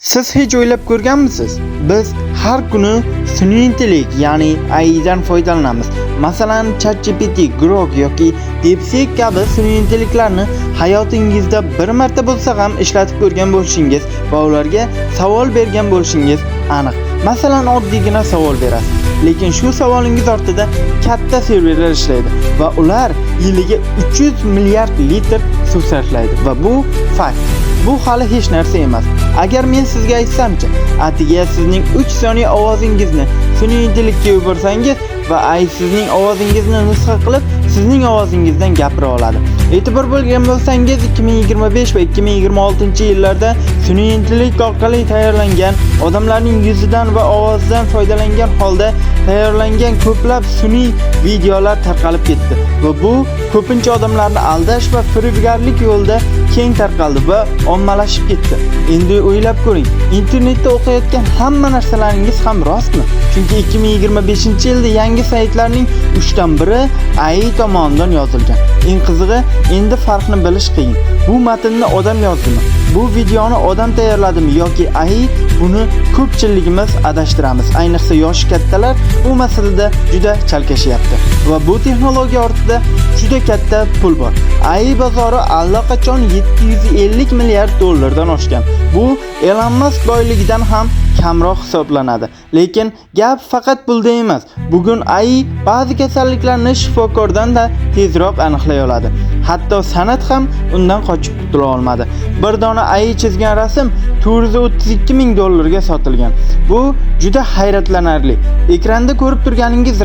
Siz hech o'ylab ko'rganmisiz? Biz har kuni sun'iy intellekt, ya'ni AI dan foydalanamiz. Masalan, ChatGPT, Grok yoki DeepSeek kabi sun'iy intellektlarni hayotingizda bir marta bo'lsa ham ishlatib ko'rgan bo'lishingiz va ularga savol bergan bo'lishingiz aniq. Masalan, oddiygina savol berasiz, lekin shu savolingiz ortida katta serverlar ishlaydi va ular yiliga 300 milliard litr suv sarflaydi va bu fakt. Bu hali hech narsa emas. Agar men sizga aytsamchi, atiga sizning 3 soniya ovozingizni sun'iy intellektga yuborsangiz va AI sizning ovozingizni nusxa qilib, sizning ovozingizdan gapira oladi. E'tibor bo'lgan bo'lsangiz, 2025 va 2026-yillarda sun'iy intellekt orqali tayyorlangan, odamlarning yuzidan va ovozidan foydalangan holda tayyorlangan ko'plab sun'iy videolar tarqalib ketdi va bu ko'pincha odamlarni aldash va firibgarlik yo'lida keng tarqaldi va ommalashib ketdi. Endi o'ylab ko'ring, internetda o'qiyotgan hamma narsalaringiz ham rostmi? Chunki 2025-yilda yangi saytlarning 3dan biri AI tomonidan yozilgan. Eng qizig'i, endi farqni bilish qiyin. Bu matnni odam yozdimi? Bu videoni odam tayyorladimi yoki AI? Buni ko'pchiligimiz adashtiramiz. Ayniqsa yoshi kattalar bu masalada juda chalkashyapti. Va bu texnologiya ortida juda katta pul bor. AI bozori allaqachon 750 milliard dollardan oshgan. Bu Elon Musk boyligidan ham kamroq hisoblanadi. Lekin gap faqat pulda emas. Bugun AI ba'zi kasalliklarni shifokordan da tezroq aniqlay oladi. Hatto san'at ham undan qochib qutula olmadi. Bir dona AI chizgan rasm 432 ming dollarga sotilgan. Bu juda hayratlanarli. Ekranda ko'rib turganingiz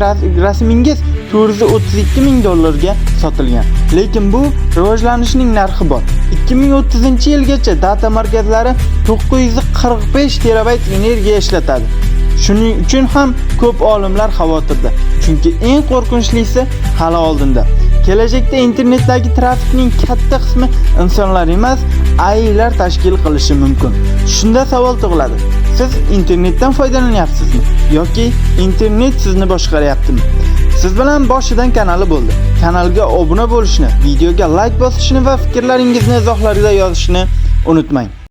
rasmingiz 432 ming dollarga sotilgan. Lekin bu rivojlanishning narxi bor. 2030-yilgacha data markazlari 945 terabayt energiya ishlatadi. Shuning uchun ham ko'p olimlar xavotirda. Chunki eng qo'rqinchlisi hali oldinda. Kelajakda internetdagi trafikning katta qismi insonlar emas, AIlar tashkil qilishi mumkin. Shunda savol tug'iladi. Siz internetdan foydalanyapsizmi yoki internet sizni boshqaryaptimi? Siz bilan boshidan kanali bo'ldi. Kanalga obuna bo'lishni, videoga like bosishni va fikrlaringizni izohlarga yozishni unutmang.